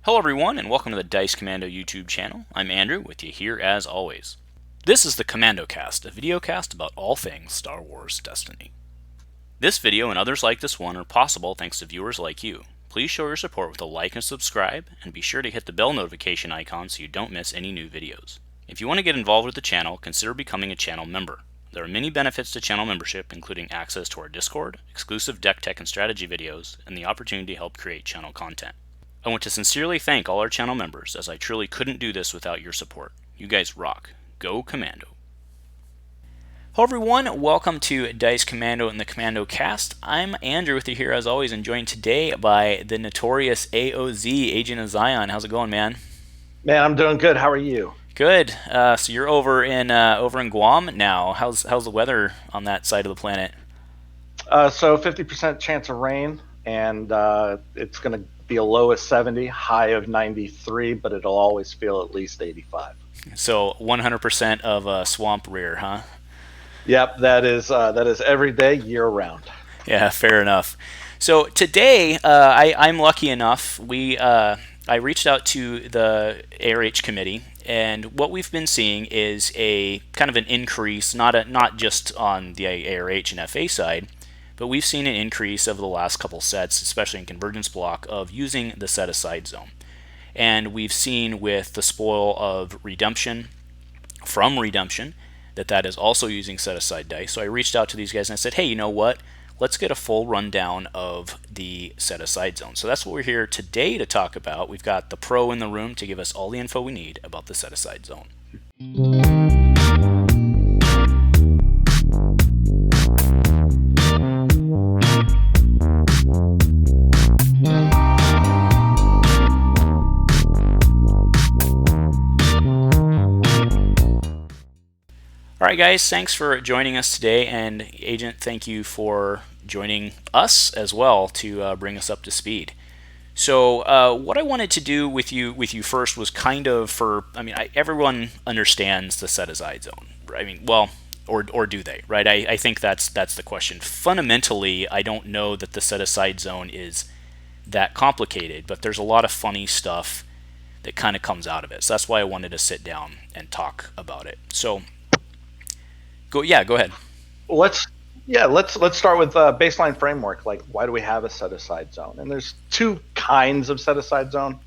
Hello everyone, and welcome to the Dice Commando YouTube channel. I'm Andrew, with you here as always. This is the Commando Cast, a video cast about all things Star Wars Destiny. This video and others like this one are possible thanks to viewers like you. Please show your support with a like and subscribe, and be sure to hit the bell notification icon so you don't miss any new videos. If you want to get involved with the channel, consider becoming a channel member. There are many benefits to channel membership, including access to our Discord, exclusive deck tech and strategy videos, and the opportunity to help create channel content. I want to sincerely thank all our channel members, as I truly couldn't do this without your support. You guys rock. Go Commando. Hello everyone, welcome to Dice Commando and the Commando Cast. I'm Andrew with you here as always, and joined today by the notorious AOZ, Agent of Zion. How's it going, man? Man, I'm doing good. How are you? Good. So you're over in Guam now. How's the weather on that side of the planet? So 50% chance of rain, and it's going to be a low of 70, high of 93, but it'll always feel at least 85. So 100% of swamp rear, huh? Yep, that is every day, year round. Yeah, fair enough. So today, I'm lucky enough. I reached out to the ARH committee, and what we've been seeing is a kind of an increase, not just on the ARH and FA side, but we've seen an increase over the last couple sets, especially in Convergence block, of using the SetAside Zone. And we've seen with the spoil of Redemption, from Redemption, that is also using SetAside dice. So I reached out to these guys and I said, hey, you know what? Let's get a full rundown of the SetAside Zone. So that's what we're here today to talk about. We've got the pro in the room to give us all the info we need about the SetAside Zone. All right, guys, thanks for joining us today, and Agent, thank you for joining us as well to bring us up to speed. So what I wanted to do with you first was kind of everyone understands the SetAside Zone. I mean, well, or do they, right? I think that's the question. Fundamentally, I don't know that the SetAside Zone is that complicated, but there's a lot of funny stuff that kind of comes out of it. So that's why I wanted to sit down and talk about it. So go ahead. Let's start with baseline framework. Like, why do we have a SetAside Zone? And there's two kinds of SetAside Zone.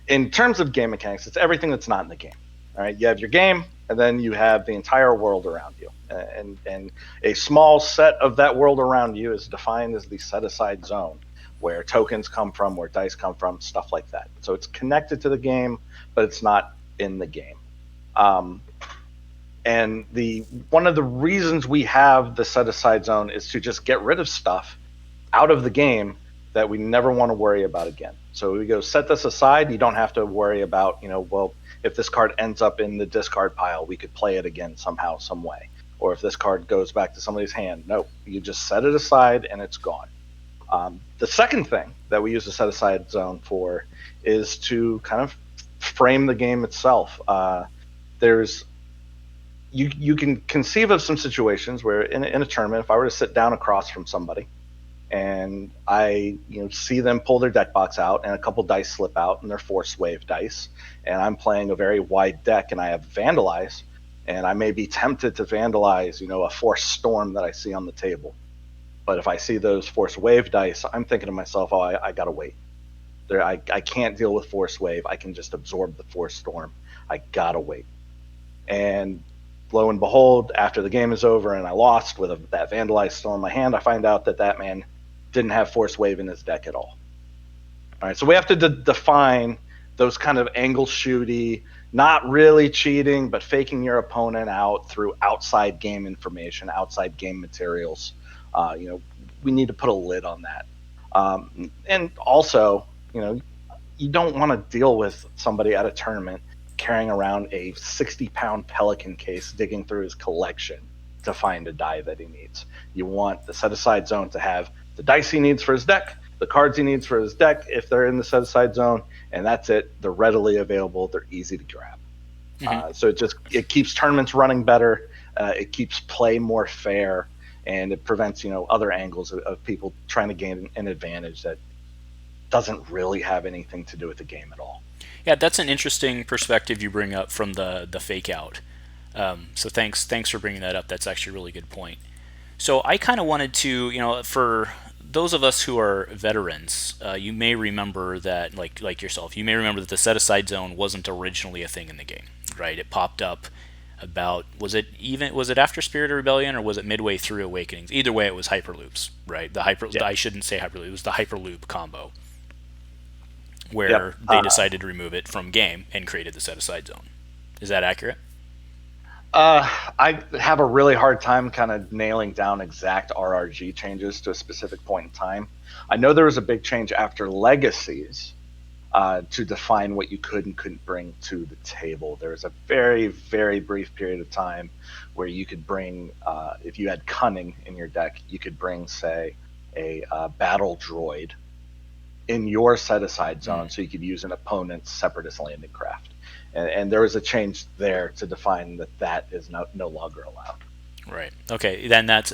In terms of game mechanics, it's everything that's not in the game. All right, you have your game, and then you have the entire world around you, and a small set of that world around you is defined as the SetAside Zone, where tokens come from, where dice come from, stuff like that. So it's connected to the game, but it's not in the game. And one of the reasons we have the SetAside Zone is to just get rid of stuff out of the game that we never want to worry about again. So we go set this aside. You don't have to worry about, well, if this card ends up in the discard pile, we could play it again somehow, some way. Or if this card goes back to somebody's hand, no, you just set it aside and it's gone. The second thing that we use the SetAside Zone for is to kind of frame the game itself. You can conceive of some situations where in a tournament, if I were to sit down across from somebody and I see them pull their deck box out and a couple dice slip out and they're force wave dice, and I'm playing a very wide deck and I have Vandalize, and I may be tempted to Vandalize a Force Storm that I see on the table. But if I see those force wave dice, I'm thinking to myself, oh, I gotta wait. I can't deal with force wave. I can just absorb the Force Storm. I gotta wait. And lo and behold, after the game is over and I lost with that Vandalize still in my hand, I find out that man didn't have Force Wave in his deck at all. All right, so we have to define those kind of angle shooty, not really cheating, but faking your opponent out through outside game information, outside game materials. We need to put a lid on that. And also, you don't want to deal with somebody at a tournament carrying around a 60-pound Pelican case, digging through his collection to find a die that he needs. You want the SetAside Zone to have the dice he needs for his deck, the cards he needs for his deck if they're in the SetAside Zone, and that's it. They're readily available. They're easy to grab. Mm-hmm. So it keeps tournaments running better. It keeps play more fair, and it prevents other angles of people trying to gain an advantage that doesn't really have anything to do with the game at all. Yeah, that's an interesting perspective you bring up from the fake out. So thanks for bringing that up. That's actually a really good point. So I kind of wanted to, for those of us who are veterans, you may remember that, like yourself, you may remember that the SetAside Zone wasn't originally a thing in the game, right? It popped up about was it after Spirit of Rebellion, or was it midway through Awakenings? Either way, it was Hyperloops, right? Yeah. I shouldn't say Hyperloop. It was the Hyperloop combo Yep. where they decided to remove it from game and created the SetAside Zone. Is that accurate? I have a really hard time kind of nailing down exact RRG changes to a specific point in time. I know there was a big change after Legacies to define what you could and couldn't bring to the table. There was a very, very brief period of time where you could bring, if you had Cunning in your deck, you could bring, say, a battle droid in your set-aside zone, so you could use an opponent's Separatist landing craft. And there was a change there to define that is no longer allowed. Right. Okay. Then that's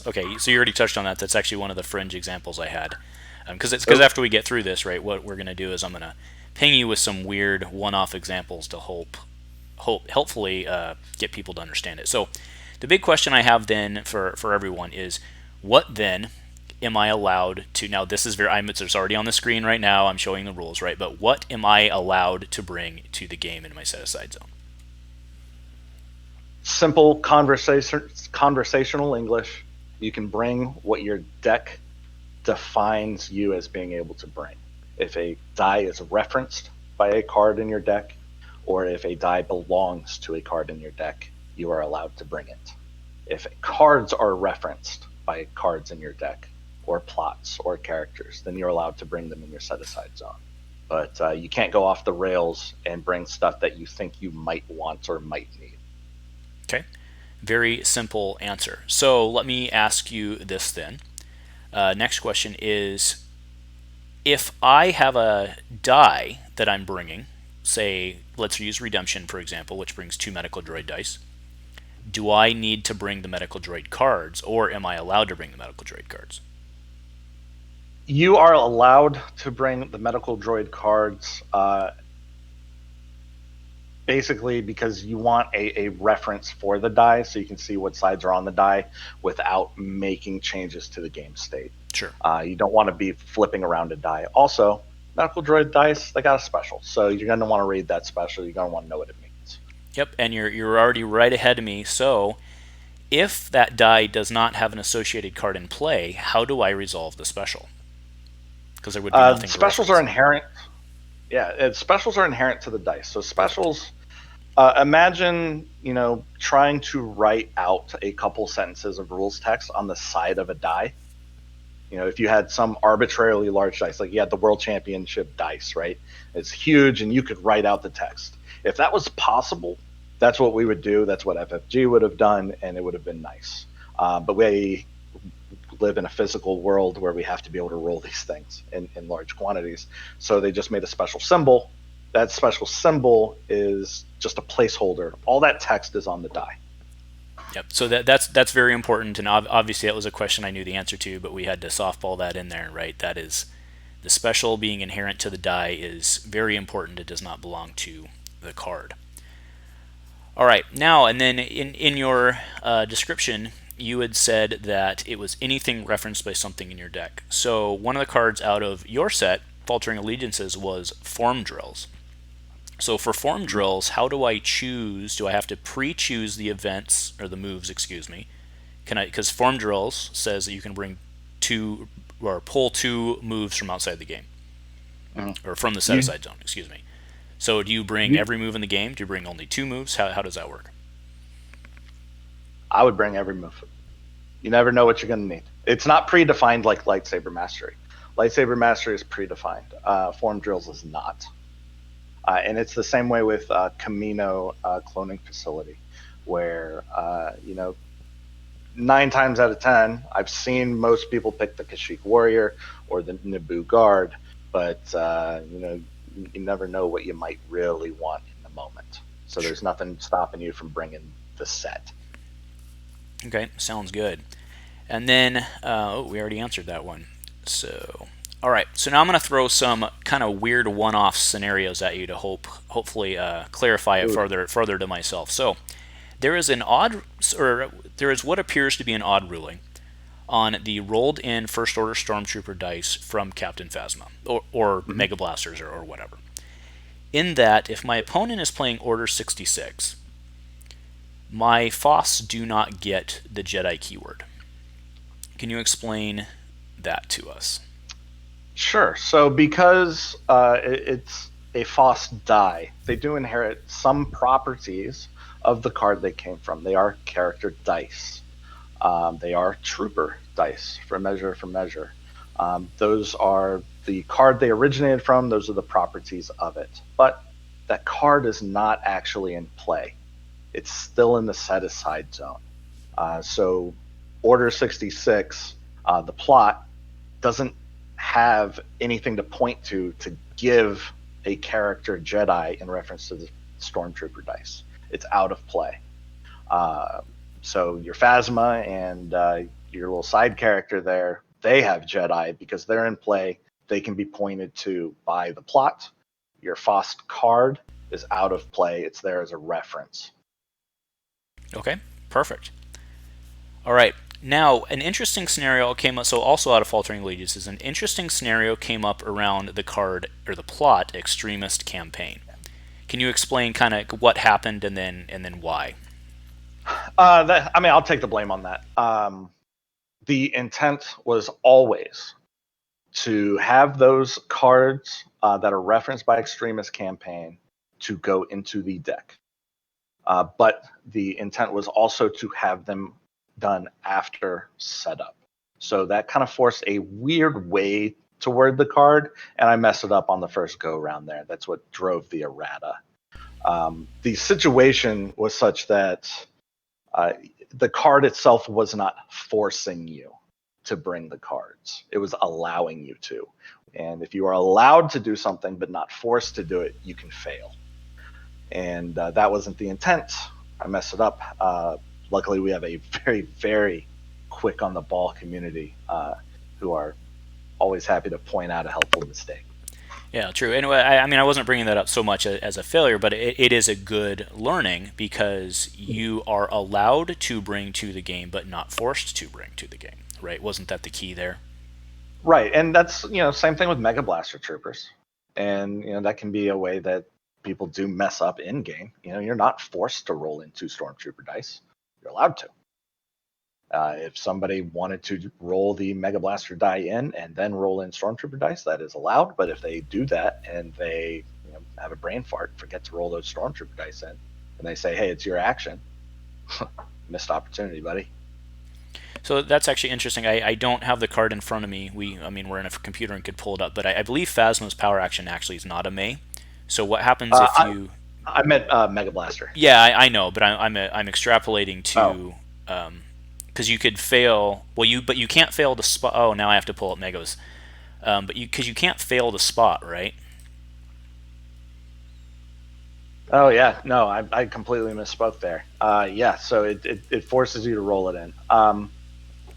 okay. So you already touched on that. That's actually one of the fringe examples I had, because after we get through this, right, what we're gonna do is I'm gonna ping you with some weird one-off examples to helpfully get people to understand it. So the big question I have then for everyone is, what then am I allowed to, now this is it's already on the screen right now, I'm showing the rules, right, but what am I allowed to bring to the game in my set-aside zone? Simple conversational English. You can bring what your deck defines you as being able to bring. If a die is referenced by a card in your deck, or if a die belongs to a card in your deck, you are allowed to bring it. If cards are referenced by cards in your deck, or plots or characters, then you're allowed to bring them in your set-aside zone. But you can't go off the rails and bring stuff that you think you might want or might need. Okay, very simple answer. So let me ask you this then. Next question is, if I have a die that I'm bringing, say, let's use Redemption, for example, which brings 2 medical droid dice, do I need to bring the medical droid cards, or am I allowed to bring the medical droid cards? You are allowed to bring the medical droid cards, basically because you want a reference for the die, so you can see what sides are on the die without making changes to the game state. Sure. You don't want to be flipping around a die. Also, medical droid dice, they got a special, so you're going to want to read that special. You're going to want to know what it means. Yep, and you're already right ahead of me. So if that die does not have an associated card in play, how do I resolve the special? Because there would be nothing. Specials are inherent. Yeah, specials are inherent to the dice. So specials, imagine, trying to write out a couple sentences of rules text on the side of a die. If you had some arbitrarily large dice, like you had the World Championship dice, right? It's huge, and you could write out the text. If that was possible, that's what we would do. That's what FFG would have done, and it would have been nice. But we live in a physical world where we have to be able to roll these things in large quantities. So they just made a special symbol. That special symbol is just a placeholder. All that text is on the die. Yep. So that's very important, and obviously that was a question I knew the answer to, but we had to softball that in there, right? That is, the special being inherent to the die is very important. It does not belong to the card. All right. Now, and then in your description, you had said that it was anything referenced by something in your deck. So one of the cards out of your set, Faltering Allegiances, was Form Drills. So for Form Drills, how do I choose? Do I have to pre-choose the events, or the moves, excuse me? Because Form Drills says that you can bring 2 or pull 2 moves from outside the game, or from the set-aside zone, excuse me. So do you bring every move in the game? Do you bring only 2 moves? How does that work? I would bring every move. You never know what you're going to need. It's not predefined like Lightsaber Mastery. Lightsaber Mastery is predefined. Form Drills is not. And it's the same way with Camino Cloning Facility, where, 9 times out of 10, I've seen most people pick the Kashyyyk Warrior or the Naboo Guard, but, you never know what you might really want in the moment. So there's nothing stopping you from bringing the set. Okay, sounds good. And then, we already answered that one. So All right, so now I'm going to throw some kind of weird one-off scenarios at you to hopefully clarify it further to myself. So there is there is what appears to be an odd ruling on the rolled-in First Order Stormtrooper dice from Captain Phasma, or Mega Blasters, or whatever. In that, if my opponent is playing Order 66, my FOSS do not get the Jedi keyword. Can you explain that to us? Sure. So because it's a FOSS die, they do inherit some properties of the card they came from. They are character dice. They are trooper dice for measure. Those are the card they originated from. Those are the properties of it. But that card is not actually in play. It's still in the SetAside Zone. So Order 66, the plot, doesn't have anything to point to give a character Jedi in reference to the Stormtrooper dice. It's out of play. So your Phasma and your little side character there, they have Jedi because they're in play. They can be pointed to by the plot. Your FOSS card is out of play. It's there as a reference. Okay, perfect. All right. Now, an interesting scenario came up, so also out of Faltering Legacies, an interesting scenario came up around the card, or the plot, Extremist Campaign. Can you explain kind of what happened and then why? I'll take the blame on that. The intent was always to have those cards that are referenced by Extremist Campaign to go into the deck. But the intent was also to have them done after setup. So that kind of forced a weird way to word the card, and I messed it up on the first go around there. That's what drove the errata. The situation was such that the card itself was not forcing you to bring the cards. It was allowing you to. And if you are allowed to do something but not forced to do it, you can fail. And that wasn't the intent. I messed it up. Luckily, we have a very, very quick on the ball community who are always happy to point out a helpful mistake. Yeah, true. Anyway, I wasn't bringing that up so much as a failure, but it is a good learning because you are allowed to bring to the game, but not forced to bring to the game. Right? Wasn't that the key there? Right, and that's same thing with Mega Blaster Troopers, and that can be a way that people do mess up in game. You're not forced to roll in 2 Stormtrooper dice. You're allowed to. If somebody wanted to roll the Mega Blaster die in and then roll in Stormtrooper dice, that is allowed. But if they do that and they have a brain fart, forget to roll those Stormtrooper dice in, and they say, hey, it's your action, missed opportunity, buddy. So that's actually interesting. I don't have the card in front of me. We're in a computer and could pull it up, but I believe Phasma's power action actually is not a May. So what happens if you... I meant Mega Blaster. Yeah, I know, but I'm extrapolating to... because you could fail. Well, you can't fail the spot. Oh, now I have to pull up Megos. Because you can't fail the spot, right? Oh yeah, no, I completely misspoke there. Yeah, so it forces you to roll it in.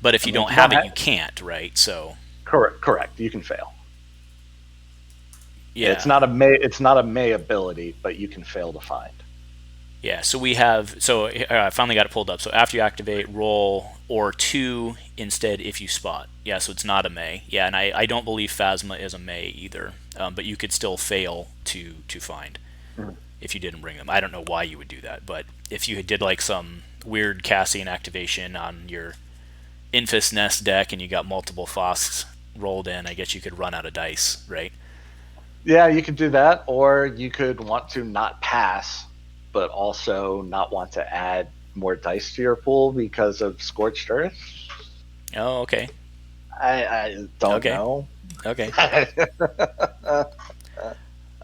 But if you don't have it, you can't, right? So correct. You can fail. Yeah, it's not a May ability, but you can fail to find. Yeah, so we have, I finally got it pulled up. So after you activate, roll or 2 instead if you spot. Yeah, so it's not a May. Yeah, and I don't believe Phasma is a May either, but you could still fail to find if you didn't bring them. I don't know why you would do that, but if you did like some weird Cassian activation on your Infus Nest deck and you got multiple FOSS rolled in, I guess you could run out of dice, right? Yeah, you could do that, or you could want to not pass, but also not want to add more dice to your pool because of Scorched Earth. Oh, okay. I don't know. Okay. Right.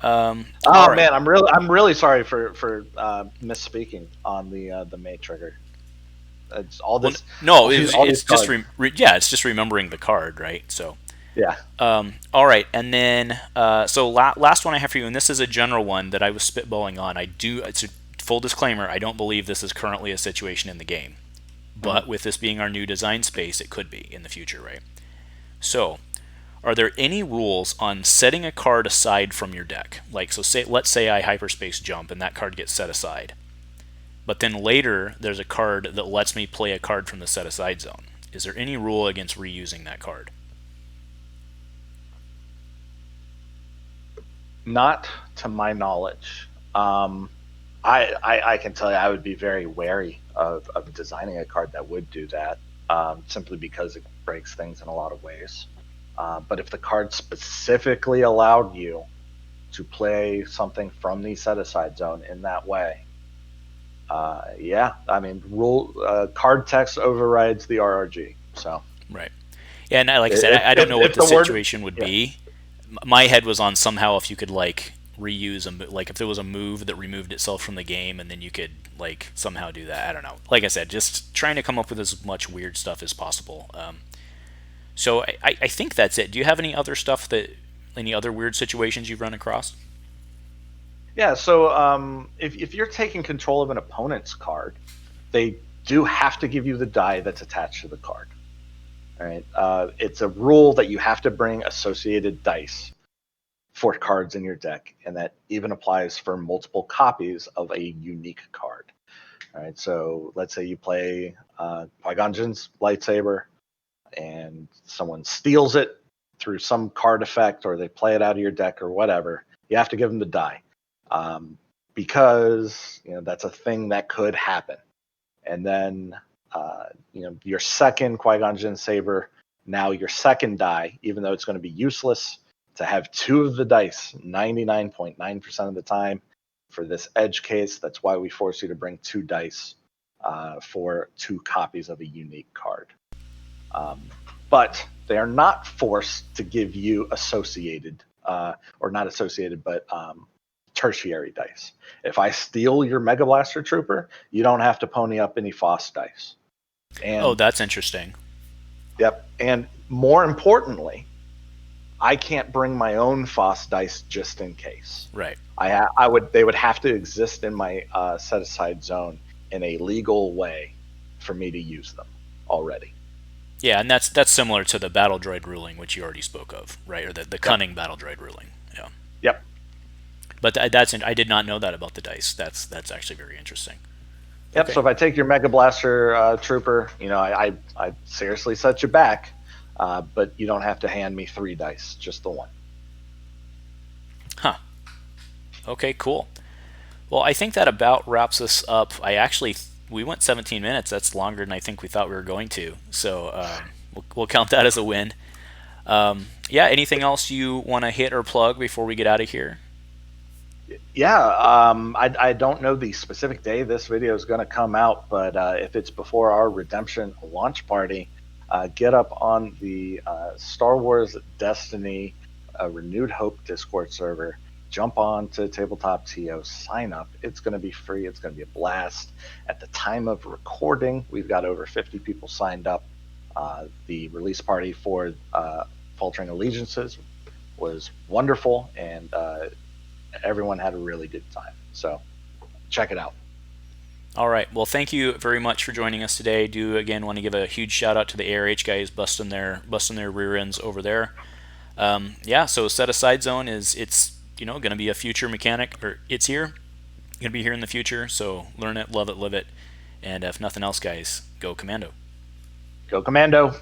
Man, I'm really sorry for misspeaking on the May trigger. It's all this. Well, no, it's just it's just remembering the card, right? So. Yeah. All right, and then last one I have for you, and this is a general one that I was spitballing on. It's a full disclaimer. I don't believe this is currently a situation in the game, but with this being our new design space, it could be in the future, right? So, Are there any rules on setting a card aside from your deck? Like, so let's say I hyperspace jump and that card gets set aside. But then later, there's a card that lets me play a card from the set-aside zone. Is there any rule against reusing that card? Not to my knowledge. I can tell you I would be very wary of designing a card that would do that, simply because it breaks things in a lot of ways. But if the card specifically allowed you to play something from the set-aside zone in that way, yeah, I mean, card text overrides the RRG. So right, yeah, and like I said, I don't know what the situation would be. My head was on somehow if you could like reuse like if there was a move that removed itself from the game, and then you could like somehow do that. I don't know. Like I said, just trying to come up with as much weird stuff as possible. So I think that's it. Do you have any other stuff any other weird situations you've run across? Yeah, so if you're taking control of an opponent's card, they do have to give you the die that's attached to the card. All right, it's a rule that you have to bring associated dice for cards in your deck, and that even applies for multiple copies of a unique card. All right, so let's say you play Qui-Gon Jinn's lightsaber, and someone steals it through some card effect, or they play it out of your deck or whatever. You have to give them the die. Because that's a thing that could happen. And then your second Qui-Gon Jinn saber, now your second die, even though it's going to be useless to have two of the dice 99.9% of the time for this edge case. That's why we force you to bring two dice for two copies of a unique card. But they are not forced to give you associated, or not associated, but tertiary dice. If I steal your Mega Blaster Trooper, you don't have to pony up any FOSS dice. And, that's interesting. Yep. And more importantly, I can't bring my own FOSS dice just in case. Right. They would have to exist in my set-aside zone in a legal way for me to use them already. Yeah, and that's similar to the battle droid ruling, which you already spoke of, right? Or the cunning battle droid ruling. Yeah. Yep. But I did not know that about the dice. That's actually very interesting. Yep. Okay. So if I take your Mega Blaster Trooper, I seriously set you back, but you don't have to hand me 3 dice, just the 1. Huh. Okay. Cool. Well, I think that about wraps us up. We went 17 minutes. That's longer than I think we thought we were going to. So we'll count that as a win. Yeah. Anything else you want to hit or plug before we get out of here? Yeah, I don't know the specific day this video is going to come out, but if it's before our Redemption launch party, get up on the Star Wars Destiny Renewed Hope Discord server. Jump on to Tabletop TO, sign up. It's going to be free. It's going to be a blast. At the time of recording, we've got over 50 people signed up. The release party for Faltering Allegiances was wonderful, and everyone had a really good time. So check it out. All right. Well, thank you very much for joining us today. Do again want to give a huge shout out to the ARH guys busting their rear ends over there. Yeah. So set-aside zone it's going to be a future mechanic, or it's here. Going to be here in the future. So learn it, love it, live it, and if nothing else, guys, go Commando. Go Commando.